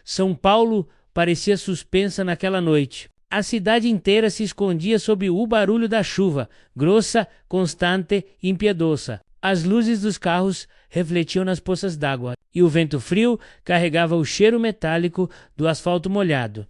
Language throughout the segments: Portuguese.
São Paulo parecia suspensa naquela noite. A cidade inteira se escondia sob o barulho da chuva, grossa, constante e impiedosa. As luzes dos carros refletiam nas poças d'água, e o vento frio carregava o cheiro metálico do asfalto molhado.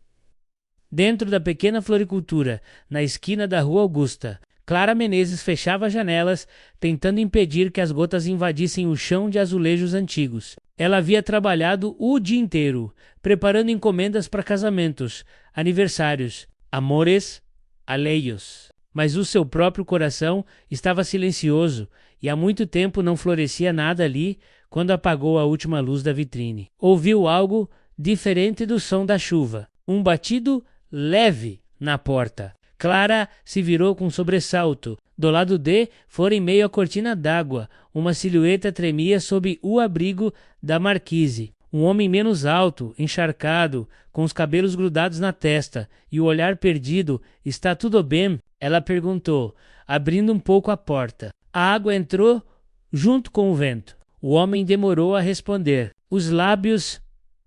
Dentro da pequena floricultura, na esquina da Rua Augusta, Clara Menezes fechava as janelas, tentando impedir que as gotas invadissem o chão de azulejos antigos. Ela havia trabalhado o dia inteiro, preparando encomendas para casamentos, aniversários, amores alheios. Mas o seu próprio coração estava silencioso, e há muito tempo não florescia nada ali quando apagou a última luz da vitrine. Ouviu algo diferente do som da chuva, um batido leve na porta. Clara se virou com sobressalto. Do lado de fora, em meio à cortina d'água, uma silhueta tremia sob o abrigo da marquise. Um homem menos alto, encharcado, com os cabelos grudados na testa e o olhar perdido. Está tudo bem? Ela perguntou, abrindo um pouco a porta. A água entrou junto com o vento. O homem demorou a responder. Os lábios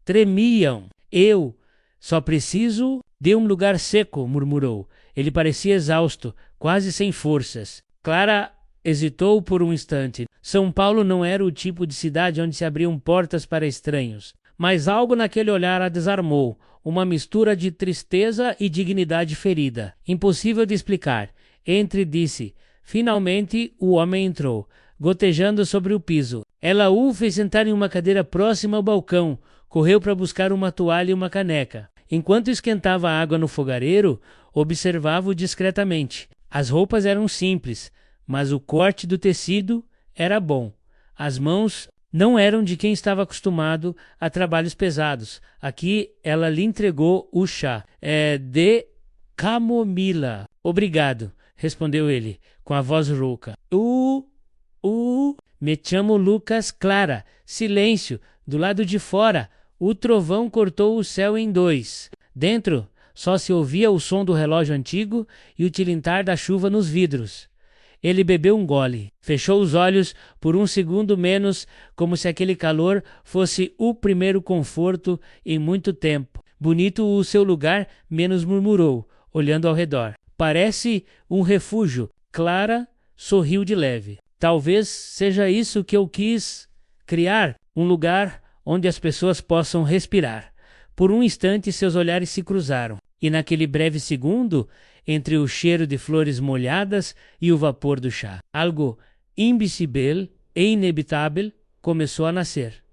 tremiam. Eu só preciso de um lugar seco, murmurou. Ele parecia exausto, quase sem forças. Clara hesitou por um instante. São Paulo não era o tipo de cidade onde se abriam portas para estranhos. Mas algo naquele olhar a desarmou. Uma mistura de tristeza e dignidade ferida. Impossível de explicar. Entre, disse. Finalmente, o homem entrou, gotejando sobre o piso. Ela o fez sentar em uma cadeira próxima ao balcão. Correu para buscar uma toalha e uma caneca. Enquanto esquentava a água no fogareiro, observava-o discretamente. As roupas eram simples, mas o corte do tecido era bom. As mãos não eram de quem estava acostumado a trabalhos pesados. Aqui ela lhe entregou o chá. É de camomila. Obrigado, respondeu ele, com a voz rouca. Me chamo Lucas. Clara. Silêncio. Do lado de fora, o trovão cortou o céu em dois. Dentro, só se ouvia o som do relógio antigo e o tilintar da chuva nos vidros. Ele bebeu um gole, fechou os olhos por um segundo menos, como se aquele calor fosse o primeiro conforto em muito tempo. Bonito o seu lugar, menos murmurou, olhando ao redor. Parece um refúgio. Clara sorriu de leve. Talvez seja isso que eu quis criar, um lugar onde as pessoas possam respirar. Por um instante seus olhares se cruzaram, e naquele breve segundo, entre o cheiro de flores molhadas e o vapor do chá, algo invisível e inevitável começou a nascer.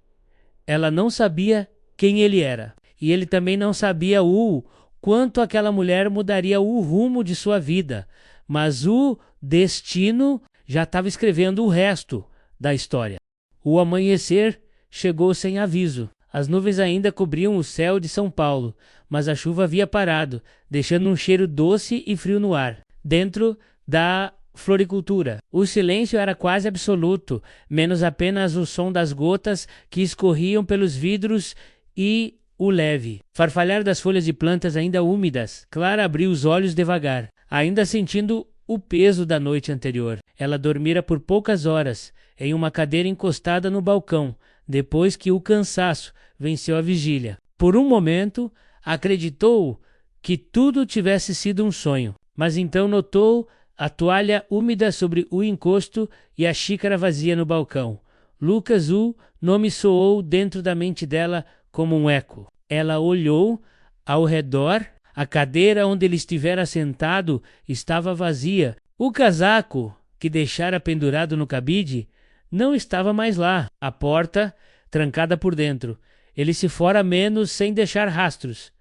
Ela não sabia quem ele era, e ele também não sabia o quanto aquela mulher mudaria o rumo de sua vida, mas o destino já estava escrevendo o resto da história. O amanhecer chegou sem aviso. As nuvens ainda cobriam o céu de São Paulo, mas a chuva havia parado, deixando um cheiro doce e frio no ar. Dentro da floricultura, o silêncio era quase absoluto, menos apenas o som das gotas que escorriam pelos vidros e o leve farfalhar das folhas de plantas ainda úmidas. Clara abriu os olhos devagar, ainda sentindo o peso da noite anterior. Ela dormira por poucas horas, em uma cadeira encostada no balcão, depois que o cansaço venceu a vigília. Por um momento, acreditou que tudo tivesse sido um sonho, mas então notou a toalha úmida sobre o encosto e a xícara vazia no balcão. Lucas, o nome soou dentro da mente dela como um eco. Ela olhou ao redor. A cadeira onde ele estivera sentado estava vazia. O casaco que deixara pendurado no cabide não estava mais lá. A porta trancada por dentro. Ele se fora menos sem deixar rastros.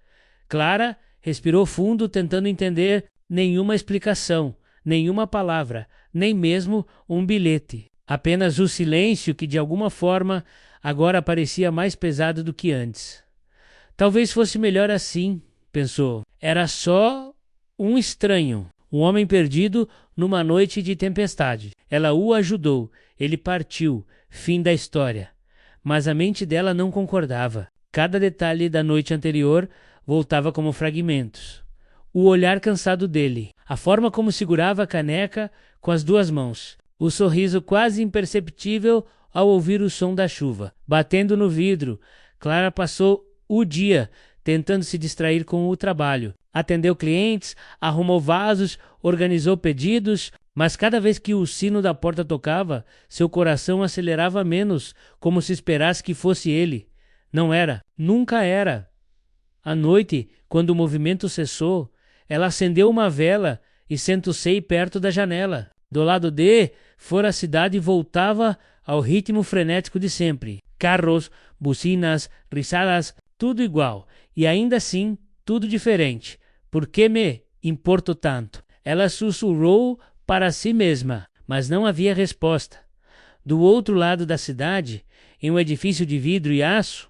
Clara respirou fundo, tentando entender nenhuma explicação, nenhuma palavra, nem mesmo um bilhete. Apenas o silêncio que, de alguma forma, agora parecia mais pesado do que antes. Talvez fosse melhor assim, pensou. Era só um estranho, um homem perdido numa noite de tempestade. Ela o ajudou. Ele partiu. Fim da história. Mas a mente dela não concordava. Cada detalhe da noite anterior voltava como fragmentos. O olhar cansado dele, a forma como segurava a caneca com as duas mãos, o sorriso quase imperceptível ao ouvir o som da chuva batendo no vidro. Clara passou o dia, tentando se distrair com o trabalho. Atendeu clientes, arrumou vasos, organizou pedidos, mas cada vez que o sino da porta tocava, seu coração acelerava menos, como se esperasse que fosse ele. Não era, nunca era. À noite, quando o movimento cessou, ela acendeu uma vela e sentou-se perto da janela. Do lado de fora a cidade voltava ao ritmo frenético de sempre. Carros, buzinas, risadas, tudo igual. E ainda assim, tudo diferente. Por que me importo tanto? Ela sussurrou para si mesma, mas não havia resposta. Do outro lado da cidade, em um edifício de vidro e aço,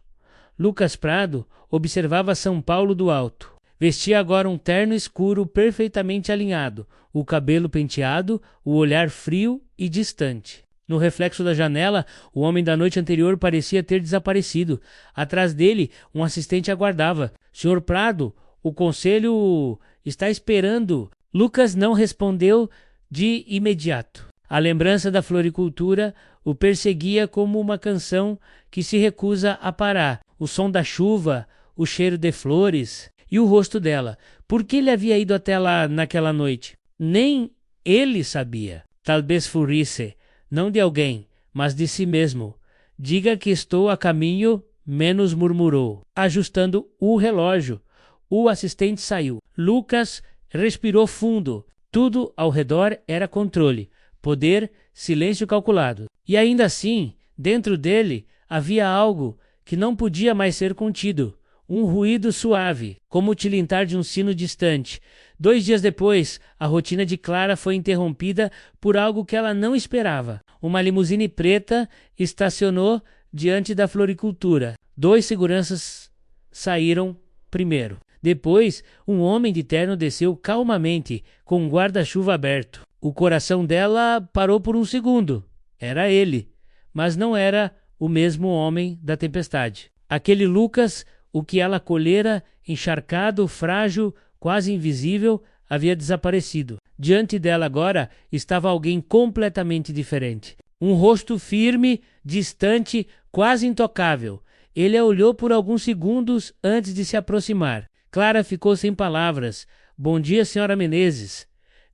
Lucas Prado observava São Paulo do alto. Vestia agora um terno escuro perfeitamente alinhado, o cabelo penteado, o olhar frio e distante. No reflexo da janela, o homem da noite anterior parecia ter desaparecido. Atrás dele, um assistente aguardava. Senhor Prado, o conselho está esperando. Lucas não respondeu de imediato. A lembrança da floricultura o perseguia como uma canção que se recusa a parar. O som da chuva, o cheiro de flores e o rosto dela. Por que ele havia ido até lá naquela noite? Nem ele sabia. Talvez furisse, não de alguém, mas de si mesmo. Diga que estou a caminho, menos murmurou, ajustando o relógio. O assistente saiu. Lucas respirou fundo. Tudo ao redor era controle, poder, silêncio calculado. E ainda assim, dentro dele, havia algo que não podia mais ser contido. Um ruído suave, como o tilintar de um sino distante. 2 dias depois, a rotina de Clara foi interrompida por algo que ela não esperava. Uma limusine preta estacionou diante da floricultura. 2 seguranças saíram primeiro. Depois, um homem de terno desceu calmamente, com um guarda-chuva aberto. O coração dela parou por um segundo. Era ele, mas não era o mesmo homem da tempestade. Aquele Lucas, o que ela colhera, encharcado, frágil, quase invisível, havia desaparecido. Diante dela agora estava alguém completamente diferente. Um rosto firme, distante, quase intocável. Ele a olhou por alguns segundos antes de se aproximar. Clara ficou sem palavras. Bom dia, senhora Menezes,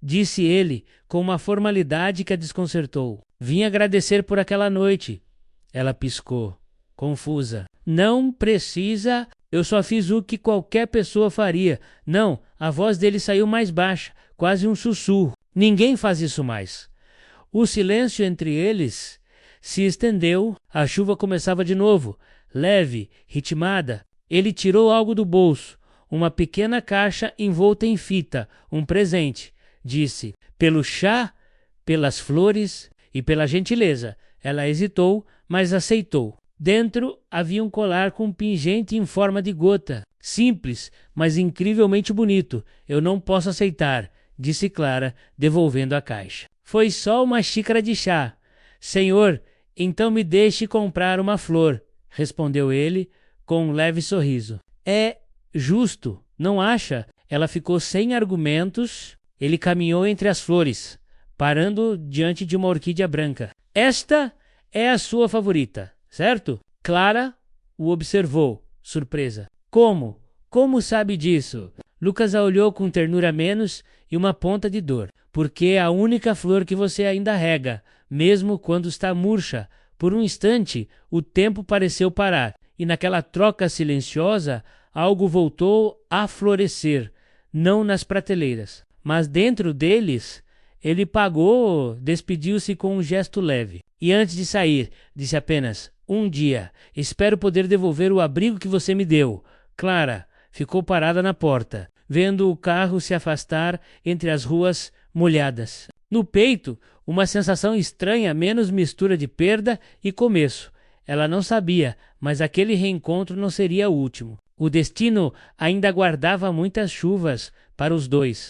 disse ele, com uma formalidade que a desconcertou. Vim agradecer por aquela noite. Ela piscou, confusa. Não precisa, eu só fiz o que qualquer pessoa faria. Não, a voz dele saiu mais baixa, quase um sussurro. Ninguém faz isso mais. O silêncio entre eles se estendeu, a chuva começava de novo, leve, ritmada. Ele tirou algo do bolso, uma pequena caixa envolta em fita, um presente. Disse, pelo chá, pelas flores e pela gentileza. Ela hesitou, mas aceitou. Dentro havia um colar com um pingente em forma de gota. Simples, mas incrivelmente bonito. Eu não posso aceitar, disse Clara, devolvendo a caixa. Foi só uma xícara de chá. Senhor, então me deixe comprar uma flor, respondeu ele com um leve sorriso. É justo, não acha? Ela ficou sem argumentos. Ele caminhou entre as flores, parando diante de uma orquídea branca. Esta é a sua favorita, certo? Clara o observou, surpresa. Como? Como sabe disso? Lucas a olhou com ternura menos e uma ponta de dor. Porque é a única flor que você ainda rega, mesmo quando está murcha. Por um instante, o tempo pareceu parar, e naquela troca silenciosa, algo voltou a florescer, não nas prateleiras, mas dentro deles. Ele pagou, despediu-se com um gesto leve. E antes de sair, disse apenas, um dia, espero poder devolver o abrigo que você me deu. Clara ficou parada na porta, vendo o carro se afastar entre as ruas molhadas. No peito, uma sensação estranha, menos mistura de perda e começo. Ela não sabia, mas aquele reencontro não seria o último. O destino ainda guardava muitas chuvas para os dois.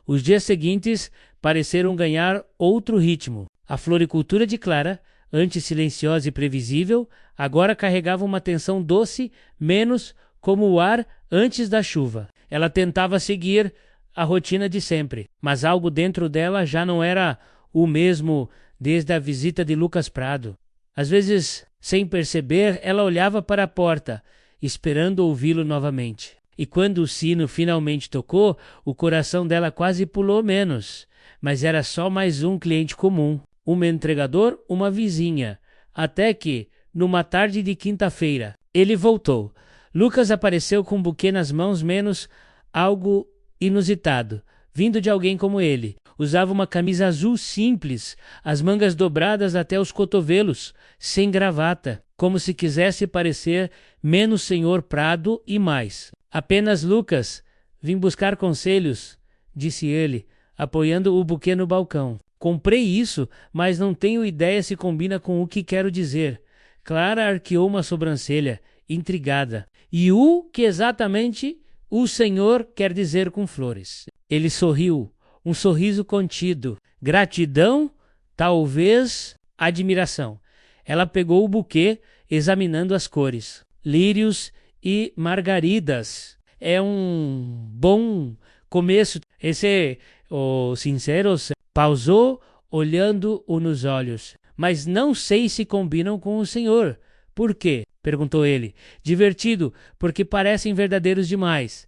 Os dias seguintes pareceram ganhar outro ritmo. A floricultura de Clara, antes silenciosa e previsível, agora carregava uma tensão doce, menos como o ar antes da chuva. Ela tentava seguir a rotina de sempre, mas algo dentro dela já não era o mesmo desde a visita de Lucas Prado. Às vezes, sem perceber, ela olhava para a porta esperando ouvi-lo novamente. E quando o sino finalmente tocou, o coração dela quase pulou menos. Mas era só mais um cliente comum, um entregador, uma vizinha. Até que, numa tarde de quinta-feira, ele voltou. Lucas apareceu com um buquê nas mãos, menos algo inusitado, vindo de alguém como ele. Usava uma camisa azul simples, as mangas dobradas até os cotovelos, sem gravata, como se quisesse parecer menos senhor Prado e mais. Apenas Lucas, vim buscar conselhos, disse ele, apoiando o buquê no balcão. Comprei isso, mas não tenho ideia se combina com o que quero dizer. Clara arqueou uma sobrancelha, intrigada. E o que exatamente o senhor quer dizer com flores? Ele sorriu, um sorriso contido. Gratidão? Talvez admiração. Ela pegou o buquê, examinando as cores. Lírios e margaridas. É um bom começo. Esse, o sincero, pausou, olhando-o nos olhos. Mas não sei se combinam com o senhor. Por quê? Perguntou ele. Divertido, porque parecem verdadeiros demais.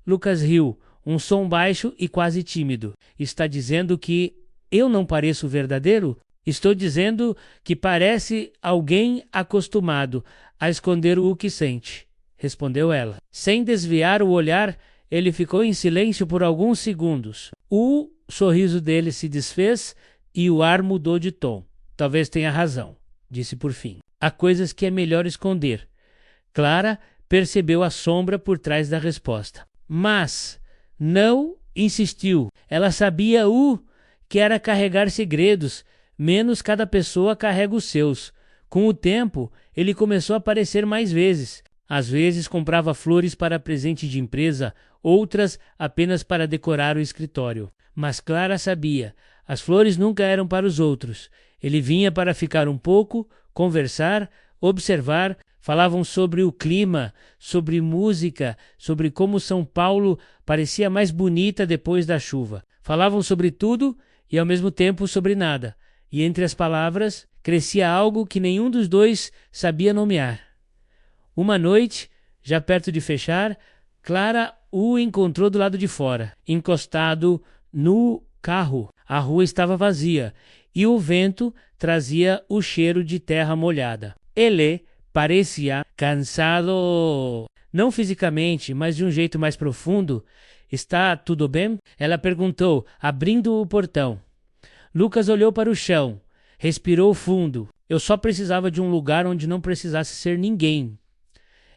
Lucas riu, um som baixo e quase tímido. Está dizendo que eu não pareço verdadeiro? Estou dizendo que parece alguém acostumado a esconder o que sente, respondeu ela. Sem desviar o olhar, ele ficou em silêncio por alguns segundos. O sorriso dele se desfez e o ar mudou de tom. Talvez tenha razão, disse por fim. Há coisas que é melhor esconder. Clara percebeu a sombra por trás da resposta. Mas não insistiu. Ela sabia o que era carregar segredos, menos cada pessoa carrega os seus. Com o tempo, ele começou a aparecer mais vezes. Às vezes comprava flores para presente de empresa, outras apenas para decorar o escritório. Mas Clara sabia, as flores nunca eram para os outros. Ele vinha para ficar um pouco, conversar, observar. Falavam sobre o clima, sobre música, sobre como São Paulo parecia mais bonita depois da chuva. Falavam sobre tudo e ao mesmo tempo sobre nada. E entre as palavras crescia algo que nenhum dos dois sabia nomear. Uma noite, já perto de fechar, Clara o encontrou do lado de fora, encostado no carro. A rua estava vazia e o vento trazia o cheiro de terra molhada. Ele parecia cansado, não fisicamente, mas de um jeito mais profundo. Está tudo bem? Ela perguntou, abrindo o portão. Lucas olhou para o chão, respirou fundo. Eu só precisava de um lugar onde não precisasse ser ninguém.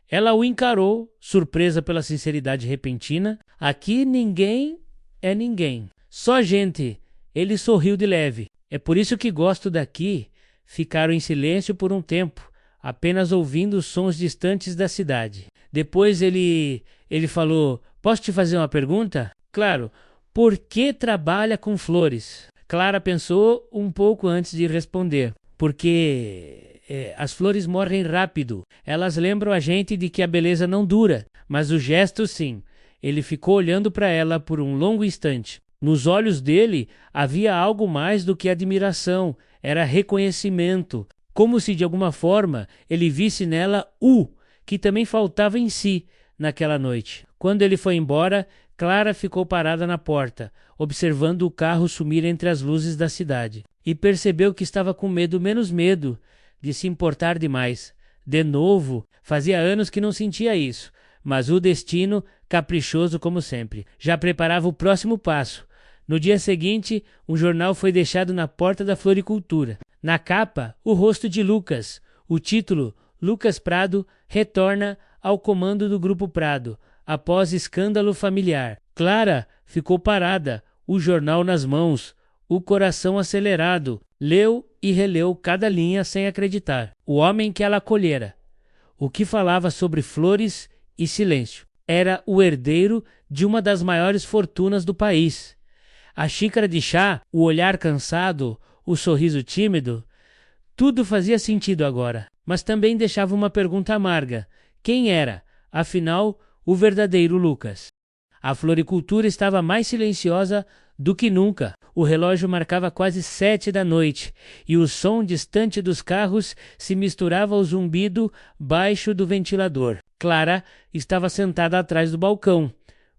Ela o encarou, surpresa pela sinceridade repentina. Aqui ninguém é ninguém. Só gente. Ele sorriu de leve. É por isso que gosto daqui. Ficaram em silêncio por um tempo, apenas ouvindo os sons distantes da cidade. Depois ele falou, posso te fazer uma pergunta? Claro, por que trabalha com flores? Clara pensou um pouco antes de responder. Porque as flores morrem rápido. Elas lembram a gente de que a beleza não dura. Mas o gesto sim. Ele ficou olhando para ela por um longo instante. Nos olhos dele havia algo mais do que admiração. Era reconhecimento. Como se de alguma forma ele visse nela o que também faltava em si naquela noite. Quando ele foi embora, Clara ficou parada na porta, observando o carro sumir entre as luzes da cidade. E percebeu que estava com medo, menos medo, de se importar demais. De novo, fazia anos que não sentia isso, mas o destino, caprichoso como sempre, já preparava o próximo passo. No dia seguinte, um jornal foi deixado na porta da floricultura. Na capa, o rosto de Lucas. O título, Lucas Prado retorna ao comando do Grupo Prado, após escândalo familiar. Clara ficou parada, o jornal nas mãos, o coração acelerado. Leu e releu cada linha sem acreditar. O homem que ela acolhera, o que falava sobre flores e silêncio, era o herdeiro de uma das maiores fortunas do país. A xícara de chá, o olhar cansado, o sorriso tímido, tudo fazia sentido agora, mas também deixava uma pergunta amarga. Quem era, afinal, o verdadeiro Lucas? A floricultura estava mais silenciosa do que nunca. O relógio marcava quase 7 da noite, e o som distante dos carros se misturava ao zumbido baixo do ventilador. Clara estava sentada atrás do balcão,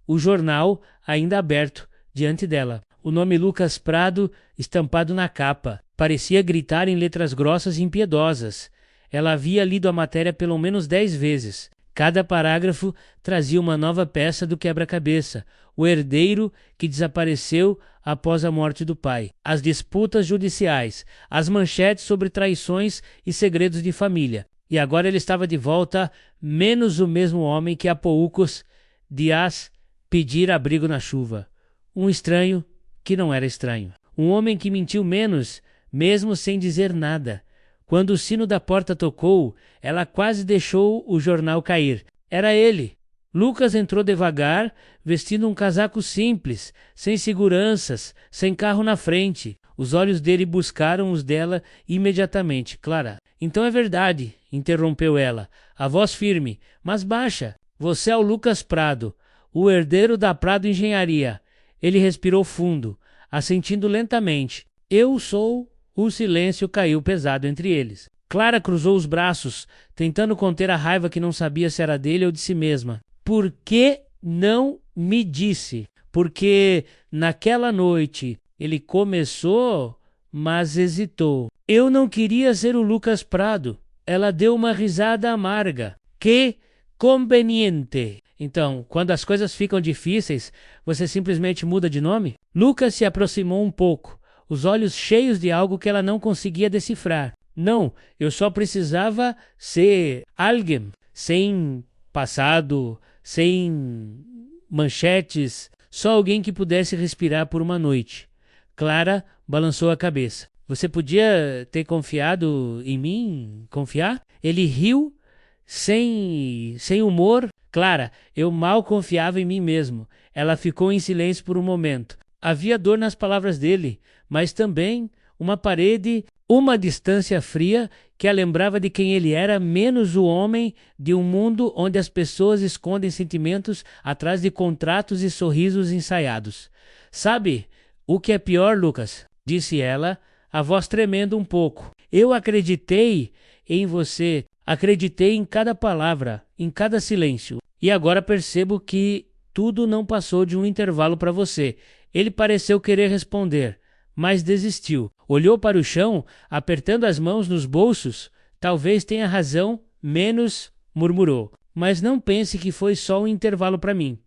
o jornal ainda aberto diante dela. O nome Lucas Prado estampado na capa. Parecia gritar em letras grossas e impiedosas. Ela havia lido a matéria pelo menos 10 vezes. Cada parágrafo trazia uma nova peça do quebra-cabeça. O herdeiro que desapareceu após a morte do pai. As disputas judiciais. As manchetes sobre traições e segredos de família. E agora ele estava de volta, menos o mesmo homem que há poucos dias pedira abrigo na chuva. Um estranho que não era estranho. Um homem que mentiu menos, mesmo sem dizer nada. Quando o sino da porta tocou, ela quase deixou o jornal cair. Era ele. Lucas entrou devagar, vestindo um casaco simples, sem seguranças, sem carro na frente. Os olhos dele buscaram os dela imediatamente. Clara, então é verdade, interrompeu ela, a voz firme, mas baixa. Você é o Lucas Prado, o herdeiro da Prado Engenharia. Ele respirou fundo, assentindo lentamente. Eu sou... O silêncio caiu pesado entre eles. Clara cruzou os braços, tentando conter a raiva que não sabia se era dele ou de si mesma. Por que não me disse? Porque naquela noite ele começou, mas hesitou. Eu não queria ser o Lucas Prado. Ela deu uma risada amarga. Que conveniente. Então, quando as coisas ficam difíceis, você simplesmente muda de nome? Lucas se aproximou um pouco, os olhos cheios de algo que ela não conseguia decifrar. Não, eu só precisava ser alguém, sem passado, sem manchetes, só alguém que pudesse respirar por uma noite. Clara balançou a cabeça. Você podia ter confiado em mim? Confiar? Ele riu, sem humor. Clara, eu mal confiava em mim mesmo. Ela ficou em silêncio por um momento. Havia dor nas palavras dele, mas também uma parede, uma distância fria que a lembrava de quem ele era, menos o homem de um mundo onde as pessoas escondem sentimentos atrás de contratos e sorrisos ensaiados. Sabe o que é pior, Lucas? Disse ela, a voz tremendo um pouco. Eu acreditei em você, acreditei em cada palavra, em cada silêncio. E agora percebo que tudo não passou de um intervalo para você. Ele pareceu querer responder, mas desistiu. Olhou para o chão, apertando as mãos nos bolsos. Talvez tenha razão, menos, murmurou. Mas não pense que foi só um intervalo para mim.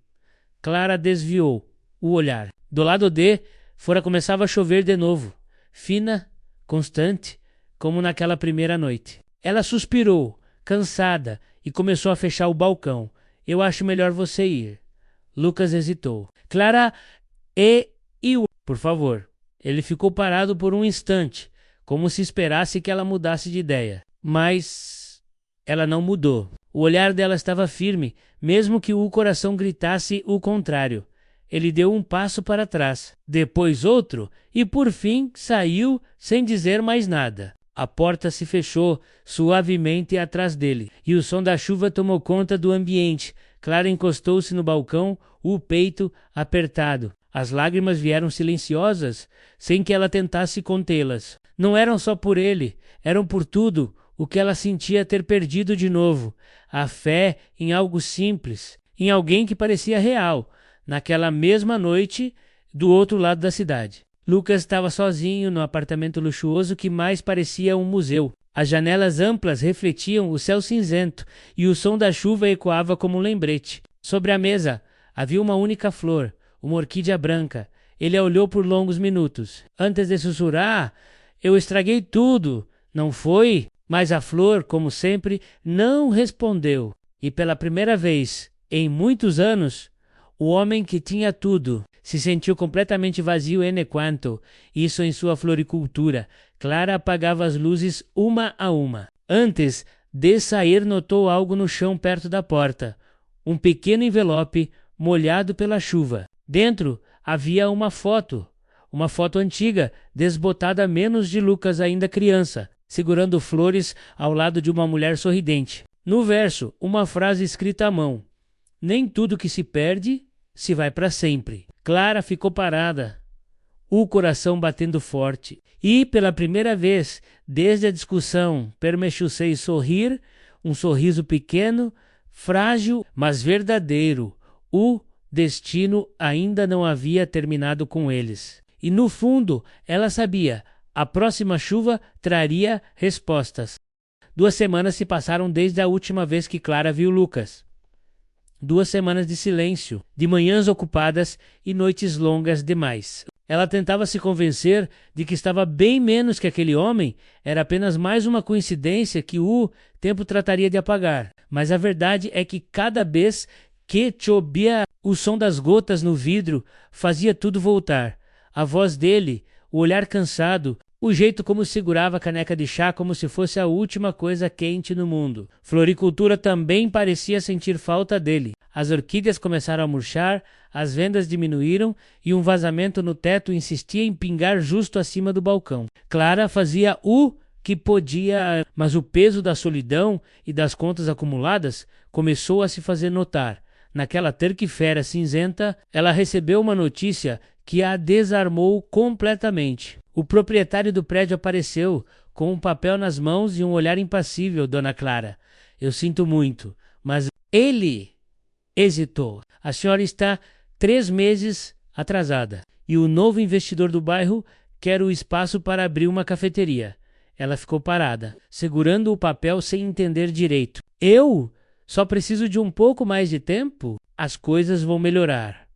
Clara desviou o olhar. Do lado D, fora começava a chover de novo. Fina, constante, como naquela primeira noite. Ela suspirou, cansada, e começou a fechar o balcão. Eu acho melhor você ir. Lucas hesitou. Clara, por favor. Ele ficou parado por um instante, como se esperasse que ela mudasse de ideia. Mas ela não mudou. O olhar dela estava firme, mesmo que o coração gritasse o contrário. Ele deu um passo para trás, depois outro, e por fim saiu sem dizer mais nada. A porta se fechou suavemente atrás dele, e o som da chuva tomou conta do ambiente. Clara encostou-se no balcão, o peito apertado. As lágrimas vieram silenciosas, sem que ela tentasse contê-las. Não eram só por ele, eram por tudo o que ela sentia ter perdido de novo. A fé em algo simples, em alguém que parecia real, naquela mesma noite do outro lado da cidade. Lucas estava sozinho no apartamento luxuoso que mais parecia um museu. As janelas amplas refletiam o céu cinzento e o som da chuva ecoava como um lembrete. Sobre a mesa havia uma única flor, uma orquídea branca. Ele a olhou por longos minutos. Antes de sussurrar, eu estraguei tudo, não foi? Mas a flor, como sempre, não respondeu. E pela primeira vez, em muitos anos, o homem que tinha tudo se sentiu completamente vazio enquanto, isso em sua floricultura. Clara apagava as luzes uma a uma. Antes de sair, notou algo no chão perto da porta. Um pequeno envelope molhado pela chuva. Dentro havia uma foto antiga, desbotada menos de Lucas ainda criança, segurando flores ao lado de uma mulher sorridente. No verso, uma frase escrita à mão. Nem tudo que se perde se vai para sempre. Clara ficou parada, o coração batendo forte. E, pela primeira vez, desde a discussão, permechusei sorrir, um sorriso pequeno, frágil, mas verdadeiro. O destino ainda não havia terminado com eles. E, no fundo, ela sabia, a próxima chuva traria respostas. 2 semanas se passaram desde a última vez que Clara viu Lucas. 2 semanas de silêncio, de manhãs ocupadas e noites longas demais. Ela tentava se convencer de que estava bem menos que aquele homem, era apenas mais uma coincidência que o tempo trataria de apagar. Mas a verdade é que cada vez que chovia, o som das gotas no vidro fazia tudo voltar. A voz dele, o olhar cansado, o jeito como segurava a caneca de chá como se fosse a última coisa quente no mundo. Floricultura também parecia sentir falta dele. As orquídeas começaram a murchar, as vendas diminuíram e um vazamento no teto insistia em pingar justo acima do balcão. Clara fazia o que podia, mas o peso da solidão e das contas acumuladas começou a se fazer notar. Naquela terça-feira cinzenta, ela recebeu uma notícia que a desarmou completamente. O proprietário do prédio apareceu, com um papel nas mãos e um olhar impassível, Dona Clara. Eu sinto muito, mas ele hesitou. A senhora está 3 meses atrasada. E o novo investidor do bairro quer o espaço para abrir uma cafeteria. Ela ficou parada, segurando o papel sem entender direito. Eu só preciso de um pouco mais de tempo? As coisas vão melhorar.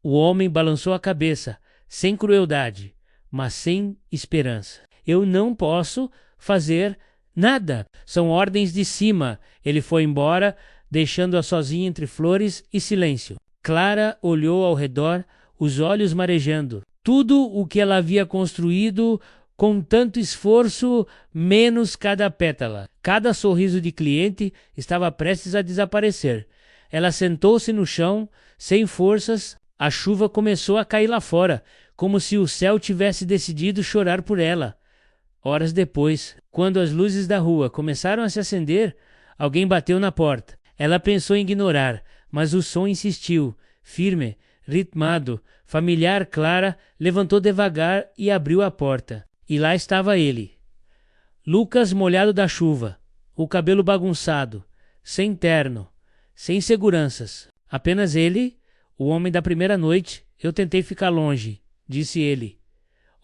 O homem balançou a cabeça, sem crueldade, mas sem esperança. Eu não posso fazer nada. São ordens de cima. Ele foi embora, deixando-a sozinha entre flores e silêncio. Clara olhou ao redor, os olhos marejando. Tudo o que ela havia construído com tanto esforço, menos cada pétala. Cada sorriso de cliente estava prestes a desaparecer. Ela sentou-se no chão, sem forças. A chuva começou a cair lá fora, como se o céu tivesse decidido chorar por ela. Horas depois, quando as luzes da rua começaram a se acender, alguém bateu na porta. Ela pensou em ignorar, mas o som insistiu, firme, ritmado, familiar. Clara levantou devagar e abriu a porta. E lá estava ele. Lucas, molhado da chuva, o cabelo bagunçado, sem terno, sem seguranças. Apenas ele, o homem da primeira noite. Eu tentei ficar longe, disse ele,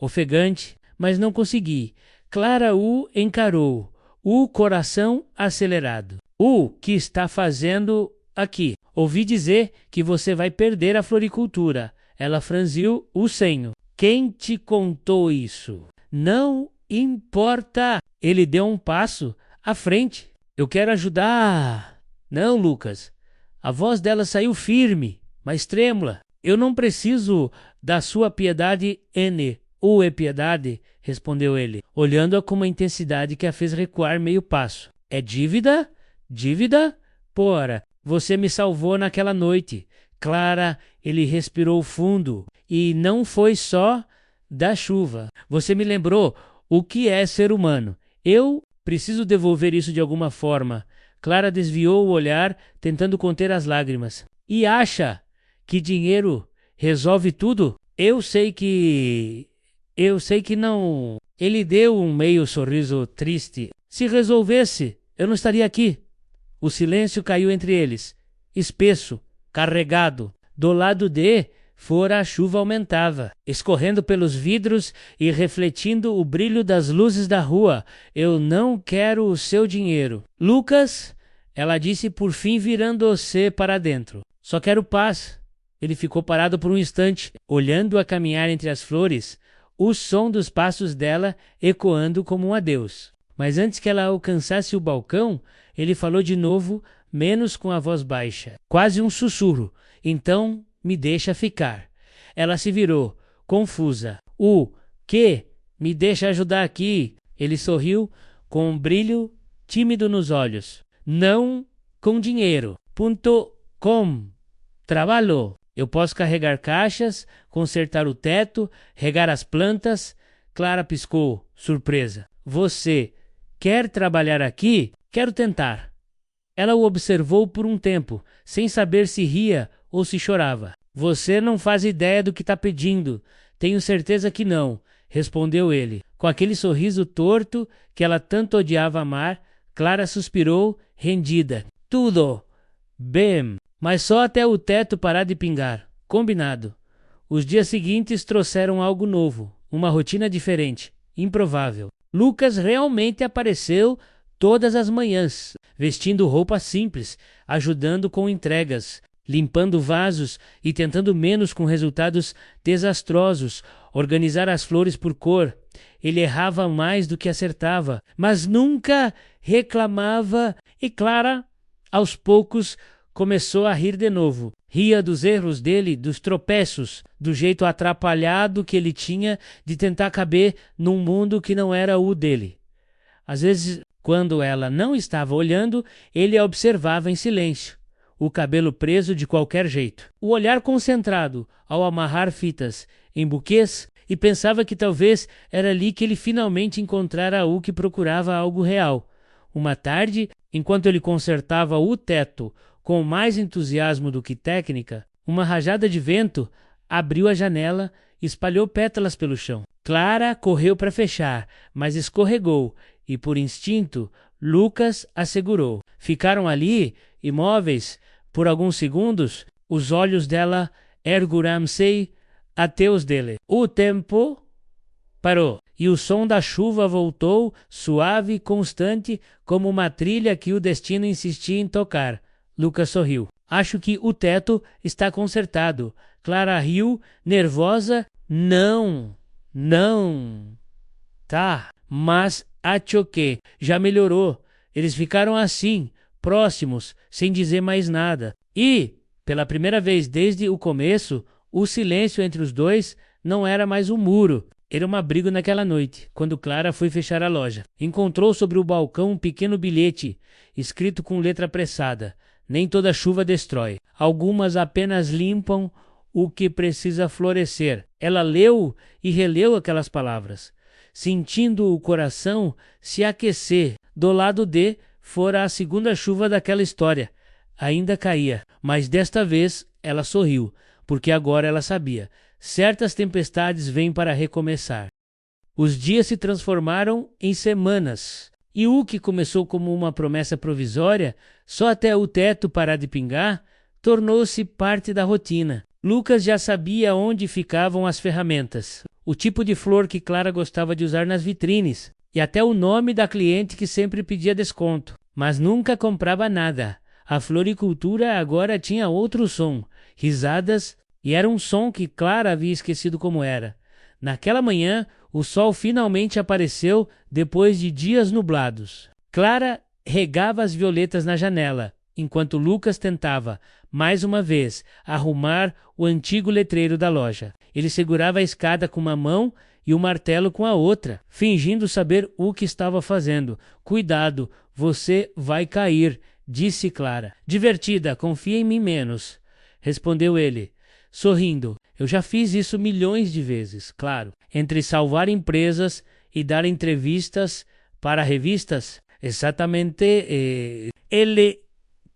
ofegante, mas não consegui. Clara o encarou, o coração acelerado. O que está fazendo aqui? Ouvi dizer que você vai perder a floricultura. Ela franziu o senho. Quem te contou isso? Não importa. Ele deu um passo à frente. Eu quero ajudar. Não, Lucas. A voz dela saiu firme, mas trêmula. Eu não preciso da sua piedade, N. Ou é piedade, respondeu ele, olhando-a com uma intensidade que a fez recuar meio passo. É dívida? Dívida? Pora, você me salvou naquela noite. Clara, ele respirou fundo. E não foi só da chuva. Você me lembrou o que é ser humano. Eu preciso devolver isso de alguma forma. Clara desviou o olhar, tentando conter as lágrimas. E acha que dinheiro resolve tudo? Eu sei que não. Ele deu um meio sorriso triste. Se resolvesse, eu não estaria aqui. O silêncio caiu entre eles, espesso, carregado. Do lado de fora a chuva aumentava, escorrendo pelos vidros e refletindo o brilho das luzes da rua. Eu não quero o seu dinheiro. Lucas, ela disse por fim, virando-se para dentro. Só quero paz. Ele ficou parado por um instante, olhando-a caminhar entre as flores, o som dos passos dela ecoando como um adeus. Mas antes que ela alcançasse o balcão, ele falou de novo, menos com a voz baixa, quase um sussurro. Então, me deixa ficar. Ela se virou, confusa. O que? Me deixa ajudar aqui. Ele sorriu, com um brilho tímido nos olhos. Não com dinheiro. .com. Trabalho. Eu posso carregar caixas, consertar o teto, regar as plantas. Clara piscou, surpresa. Você quer trabalhar aqui? Quero tentar. Ela o observou por um tempo, sem saber se ria ou se chorava. Você não faz ideia do que está pedindo. Tenho certeza que não, respondeu ele. Com aquele sorriso torto que ela tanto odiava amar, Clara suspirou, rendida. Tudo bem, mas só até o teto parar de pingar. Combinado. Os dias seguintes trouxeram algo novo, uma rotina diferente, improvável. Lucas realmente apareceu todas as manhãs, vestindo roupa simples, ajudando com entregas, limpando vasos e tentando menos com resultados desastrosos, organizar as flores por cor. Ele errava mais do que acertava, mas nunca reclamava, e Clara, aos poucos, começou a rir de novo. Ria dos erros dele, dos tropeços, do jeito atrapalhado que ele tinha de tentar caber num mundo que não era o dele. Às vezes, quando ela não estava olhando, ele a observava em silêncio, o cabelo preso de qualquer jeito, o olhar concentrado ao amarrar fitas em buquês, e pensava que talvez era ali que ele finalmente encontrara o que procurava, algo real. Uma tarde, enquanto ele consertava o teto com mais entusiasmo do que técnica, uma rajada de vento abriu a janela e espalhou pétalas pelo chão. Clara correu para fechar, mas escorregou e, por instinto, Lucas a segurou. Ficaram ali, imóveis, por alguns segundos, os olhos dela erguram-se até os dele. O tempo parou e o som da chuva voltou, suave e constante, como uma trilha que o destino insistia em tocar. Lucas sorriu. Acho que o teto está consertado. Clara riu, nervosa. Não. Tá, mas acho que já melhorou. Eles ficaram assim, próximos, sem dizer mais nada. E, pela primeira vez desde o começo, o silêncio entre os dois não era mais um muro. Era um abrigo naquela noite, quando Clara foi fechar a loja. Encontrou sobre o balcão um pequeno bilhete, escrito com letra apressada. Nem toda chuva destrói. Algumas apenas limpam o que precisa florescer. Ela leu e releu aquelas palavras, sentindo o coração se aquecer. Do lado de fora a segunda chuva daquela história. Ainda caía, mas desta vez ela sorriu, porque agora ela sabia. Certas tempestades vêm para recomeçar. Os dias se transformaram em semanas, e o que começou como uma promessa provisória, só até o teto parar de pingar, tornou-se parte da rotina. Lucas já sabia onde ficavam as ferramentas, o tipo de flor que Clara gostava de usar nas vitrines, e até o nome da cliente que sempre pedia desconto, mas nunca comprava nada. A floricultura agora tinha outro som, risadas, e era um som que Clara havia esquecido como era. Naquela manhã, o sol finalmente apareceu depois de dias nublados. Clara regava as violetas na janela, enquanto Lucas tentava, mais uma vez, arrumar o antigo letreiro da loja. Ele segurava a escada com uma mão e o martelo com a outra, fingindo saber o que estava fazendo. Cuidado, você vai cair, disse Clara. Divertida, confia em mim menos, respondeu ele, sorrindo. Eu já fiz isso milhões de vezes, claro. Entre salvar empresas e dar entrevistas para revistas. Exatamente, ele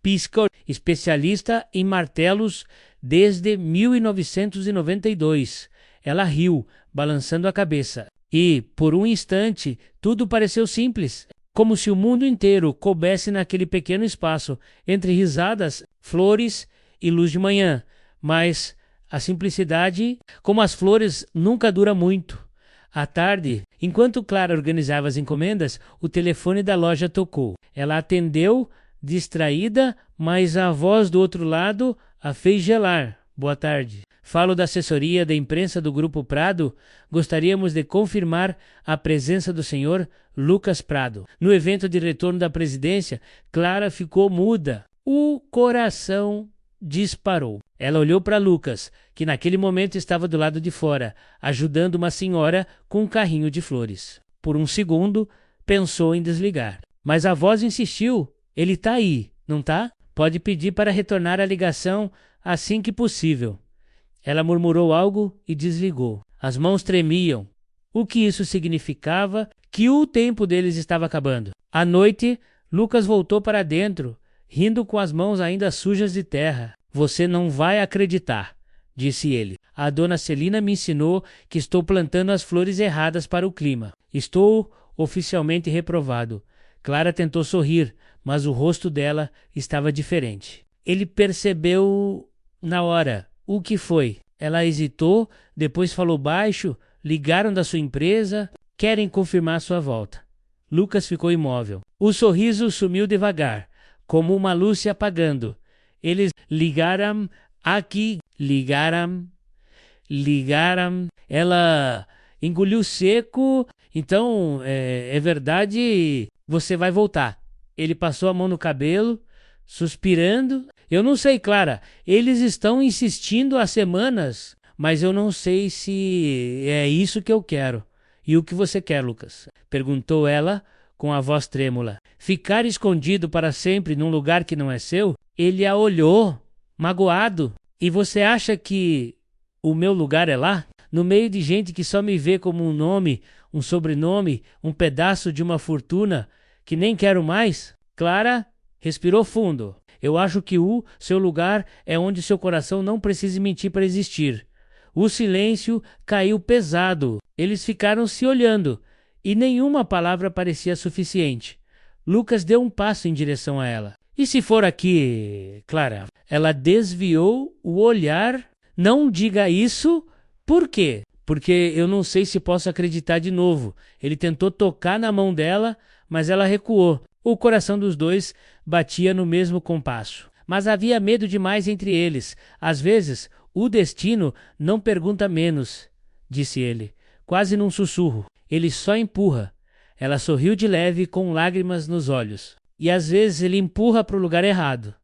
piscou. Especialista em martelos desde 1992. Ela riu, balançando a cabeça. E, por um instante, tudo pareceu simples. Como se o mundo inteiro coubesse naquele pequeno espaço, entre risadas, flores e luz de manhã. Mas a simplicidade, como as flores, nunca dura muito. À tarde, enquanto Clara organizava as encomendas, o telefone da loja tocou. Ela atendeu, distraída, mas a voz do outro lado a fez gelar. Boa tarde. Falo da assessoria da imprensa do Grupo Prado. Gostaríamos de confirmar a presença do senhor Lucas Prado. No evento de retorno da presidência, Clara ficou muda. O coração disparou. Ela olhou para Lucas, que naquele momento estava do lado de fora, ajudando uma senhora com um carrinho de flores. Por um segundo, pensou em desligar. Mas a voz insistiu. Ele tá aí, não tá? Pode pedir para retornar a ligação assim que possível. Ela murmurou algo e desligou. As mãos tremiam. O que isso significava? Que o tempo deles estava acabando. À noite, Lucas voltou para dentro, rindo com as mãos ainda sujas de terra. Você não vai acreditar, disse ele. A dona Celina me ensinou que estou plantando as flores erradas para o clima. Estou oficialmente reprovado. Clara tentou sorrir, mas o rosto dela estava diferente. Ele percebeu na hora. O que foi? Ela hesitou, depois falou baixo. Ligaram da sua empresa. Querem confirmar sua volta. Lucas ficou imóvel. O sorriso sumiu devagar, como uma luz se apagando. Eles ligaram aqui. Ligaram. Ela engoliu seco. Então, é verdade, você vai voltar. Ele passou a mão no cabelo, suspirando. Eu não sei, Clara. Eles estão insistindo há semanas, mas eu não sei se é isso que eu quero. E o que você quer, Lucas? Perguntou ela com a voz trêmula. Ficar escondido para sempre num lugar que não é seu? Ele a olhou, magoado. E você acha que o meu lugar é lá? No meio de gente que só me vê como um nome, um sobrenome, um pedaço de uma fortuna que nem quero mais? Clara respirou fundo. Eu acho que o seu lugar é onde seu coração não precisa mentir para existir. O silêncio caiu pesado. Eles ficaram se olhando e nenhuma palavra parecia suficiente. Lucas deu um passo em direção a ela. E se for aqui, Clara? Ela desviou o olhar. Não diga isso. Por quê? Porque eu não sei se posso acreditar de novo. Ele tentou tocar na mão dela, mas ela recuou. O coração dos dois batia no mesmo compasso. Mas havia medo demais entre eles. Às vezes, o destino não pergunta menos, disse ele, quase num sussurro. Ele só empurra. Ela sorriu de leve com lágrimas nos olhos. E às vezes ele empurra para o lugar errado.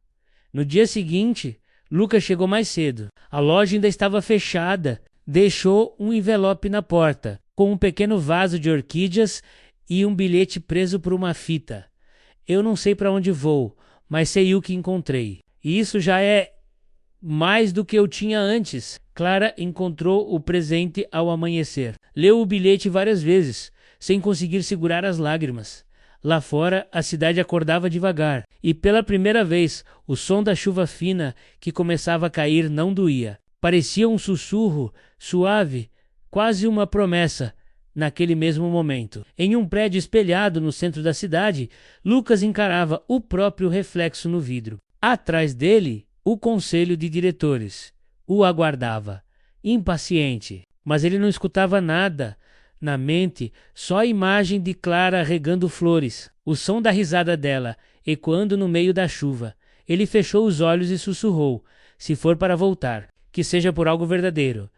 No dia seguinte, Lucas chegou mais cedo. A loja ainda estava fechada. Deixou um envelope na porta, com um pequeno vaso de orquídeas e um bilhete preso por uma fita. Eu não sei para onde vou, mas sei o que encontrei. E isso já é mais do que eu tinha antes. Clara encontrou o presente ao amanhecer. Leu o bilhete várias vezes, sem conseguir segurar as lágrimas. Lá fora, a cidade acordava devagar, e pela primeira vez, o som da chuva fina que começava a cair não doía. Parecia um sussurro suave, quase uma promessa, naquele mesmo momento. Em um prédio espelhado no centro da cidade, Lucas encarava o próprio reflexo no vidro. Atrás dele, o conselho de diretores o aguardava, impaciente, mas ele não escutava nada. Na mente, só a imagem de Clara regando flores, o som da risada dela, ecoando no meio da chuva. Ele fechou os olhos e sussurrou, se for para voltar, que seja por algo verdadeiro.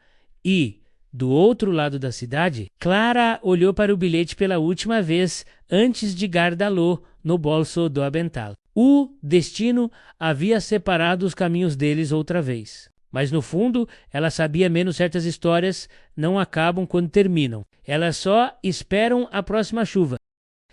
E, do outro lado da cidade, Clara olhou para o bilhete pela última vez antes de guardá-lo no bolso do avental. O destino havia separado os caminhos deles outra vez. Mas no fundo, ela sabia menos. Certas histórias não acabam quando terminam. Elas só esperam a próxima chuva.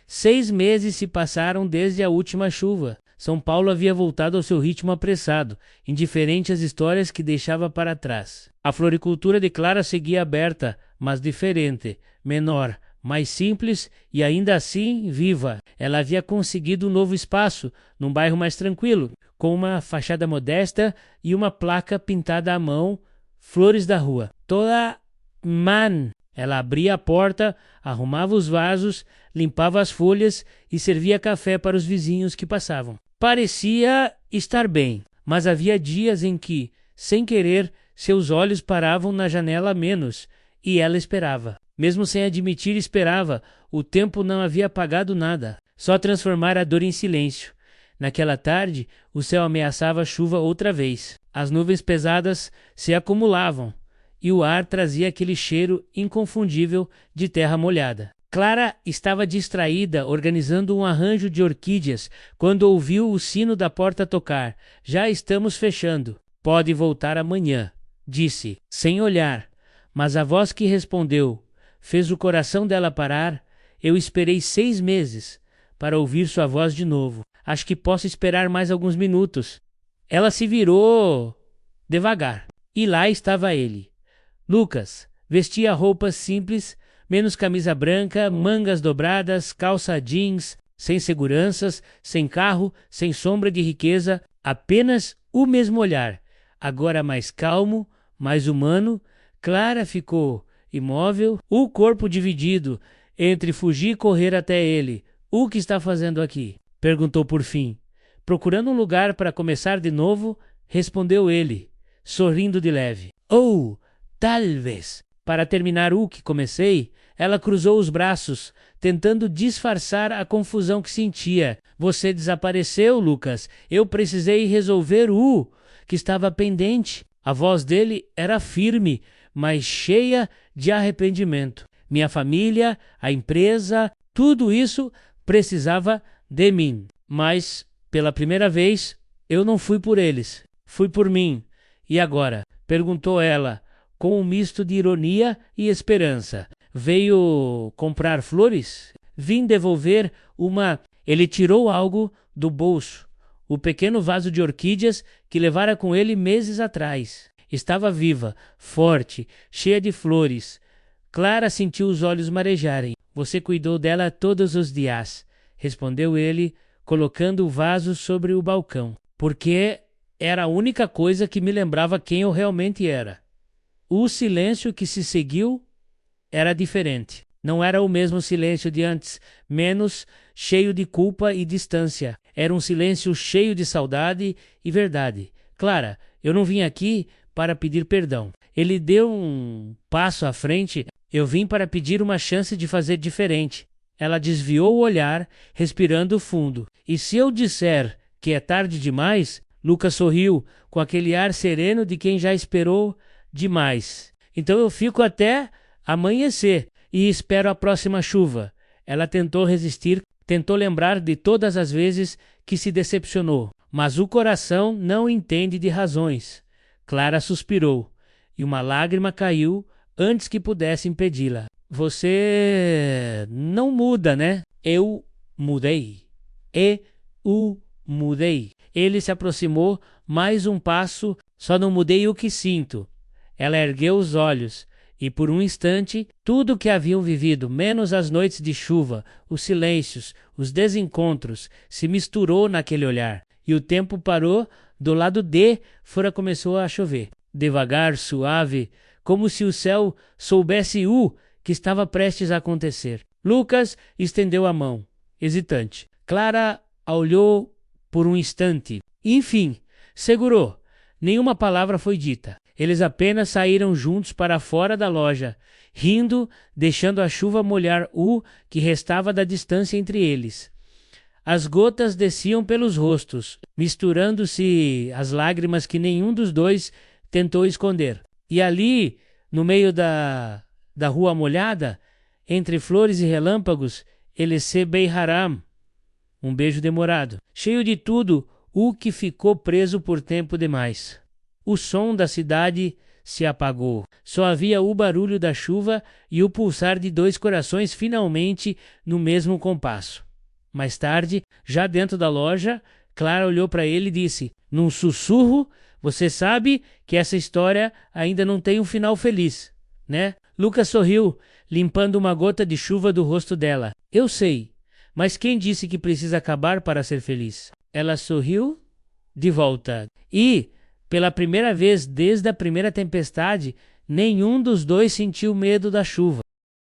6 meses se passaram desde a última chuva. São Paulo havia voltado ao seu ritmo apressado, indiferente às histórias que deixava para trás. A floricultura de Clara seguia aberta, mas diferente, menor, mais simples e ainda assim viva. Ela havia conseguido um novo espaço, num bairro mais tranquilo, com uma fachada modesta e uma placa pintada à mão, flores da rua. Toda man. Ela abria a porta, arrumava os vasos, limpava as folhas e servia café para os vizinhos que passavam. Parecia estar bem, mas havia dias em que, sem querer, seus olhos paravam na janela a menos, e ela esperava. Mesmo sem admitir, esperava. O tempo não havia apagado nada, só transformara a dor em silêncio. Naquela tarde, o céu ameaçava chuva outra vez. As nuvens pesadas se acumulavam, e o ar trazia aquele cheiro inconfundível de terra molhada. Clara estava distraída, organizando um arranjo de orquídeas, quando ouviu o sino da porta tocar. Já estamos fechando. Pode voltar amanhã, disse, sem olhar. Mas a voz que respondeu fez o coração dela parar. Eu esperei 6 meses para ouvir sua voz de novo. Acho que posso esperar mais alguns minutos. Ela se virou devagar. E lá estava ele. Lucas vestia roupas simples, menos camisa branca, mangas dobradas, calça jeans, sem seguranças, sem carro, sem sombra de riqueza, apenas o mesmo olhar, agora mais calmo, mais humano, Clara ficou imóvel, o corpo dividido entre fugir e correr até ele. O que está fazendo aqui? Perguntou por fim. Procurando um lugar para começar de novo, respondeu ele, sorrindo de leve. Oh, talvez. Para terminar o que comecei, ela cruzou os braços, tentando disfarçar a confusão que sentia. Você desapareceu, Lucas. Eu precisei resolver o que estava pendente. A voz dele era firme, mas cheia de arrependimento. Minha família, a empresa, tudo isso precisava de mim. Mas, pela primeira vez, eu não fui por eles. Fui por mim. E agora? Perguntou ela, com um misto de ironia e esperança. Veio comprar flores? Vim devolver uma... Ele tirou algo do bolso. O pequeno vaso de orquídeas que levara com ele meses atrás. Estava viva, forte, cheia de flores. Clara sentiu os olhos marejarem. Você cuidou dela todos os dias, respondeu ele, colocando o vaso sobre o balcão. Porque era a única coisa que me lembrava quem eu realmente era. O silêncio que se seguiu era diferente. Não era o mesmo silêncio de antes, menos cheio de culpa e distância. Era um silêncio cheio de saudade e verdade. Clara, eu não vim aqui para pedir perdão. Ele deu um passo à frente. Eu vim para pedir uma chance de fazer diferente. Ela desviou o olhar, respirando fundo. E se eu disser que é tarde demais? Lucas sorriu, com aquele ar sereno de quem já esperou demais. Então eu fico até amanhecer e espero a próxima chuva. Ela tentou resistir, tentou lembrar de todas as vezes que se decepcionou. Mas o coração não entende de razões. Clara suspirou, e uma lágrima caiu antes que pudesse impedi-la. Você não muda, né? Eu mudei. Eu mudei. Ele se aproximou mais um passo, só não mudei o que sinto. Ela ergueu os olhos, e por um instante, tudo o que haviam vivido, menos as noites de chuva, os silêncios, os desencontros, se misturou naquele olhar. E o tempo parou, do lado de fora começou a chover. Devagar, suave, como se o céu soubesse o que estava prestes a acontecer. Lucas estendeu a mão, hesitante. Clara a olhou por um instante. Enfim, segurou. Nenhuma palavra foi dita. Eles apenas saíram juntos para fora da loja, rindo, deixando a chuva molhar o que restava da distância entre eles. As gotas desciam pelos rostos, misturando-se às lágrimas que nenhum dos dois tentou esconder. E ali, no meio da rua molhada, entre flores e relâmpagos, eles se beijaram. Um beijo demorado, cheio de tudo o que ficou preso por tempo demais. O som da cidade se apagou. Só havia o barulho da chuva e o pulsar de dois corações finalmente no mesmo compasso. Mais tarde, já dentro da loja, Clara olhou para ele e disse, num sussurro, você sabe que essa história ainda não tem um final feliz, né? Lucas sorriu, limpando uma gota de chuva do rosto dela. Eu sei, mas quem disse que precisa acabar para ser feliz? Ela sorriu de volta. E, pela primeira vez desde a primeira tempestade, nenhum dos dois sentiu medo da chuva.